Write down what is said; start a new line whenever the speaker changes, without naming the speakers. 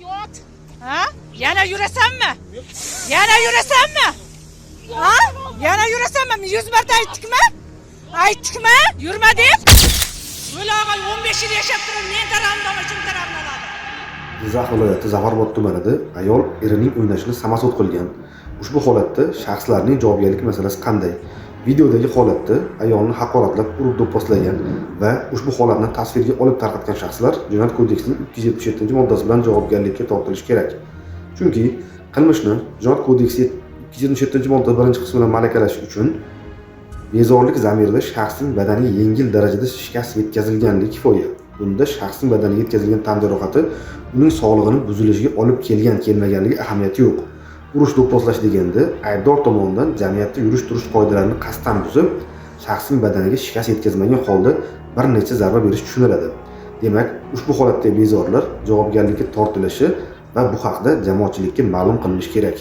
Ha? Yana yurasanmi? Yana yurasanmi? Ha? Yana yurasanmi? 100 marta aytdikmi? Aytdikmi? Yurma deb. O'lag'ay 15 yil yashab turib, men tarafimdan uchun tarafimdan oladi.
Jizzax viloyati Zafarobod tumanida ayol erining o'ynashini samosud qilgan. Ushbu holatda shaxslarning javobgarligi masalasi qanday? Videodagi holatda ayolni haqoratlab, urib do'pposlagan va ushbu holatni tasvirga olib tarqatgan shaxslar Jinoyat kodeksining 277-moddasi bilan javobgarlikka tortilishi kerak. Chunki qilmishni Jinoyat kodeksi 277-modda 1-qismi bilan malakalash uchun bezorilik zamirida shaxsning badaniga yengil darajada shikast yetkazilganligi kifoya. Bunda shaxsning badaniga yetkazilgan tan jarohati uning sog'lig'ini buzilishiga olib kelmaganligi ahamiyati yo'q. Urush do'pposlash deganda aybdor tomonidan jamiyatda yurish-turish qoidalarini qasddan buzib, shaxsning badaniga shikast yetkazmagan holda bir necha zarba berish tushuniladi. Demak, ushbu holatda bezorilar javobgarlikka tortilishi va bu haqda jamoatchilikka ma'lum qilinishi kerak.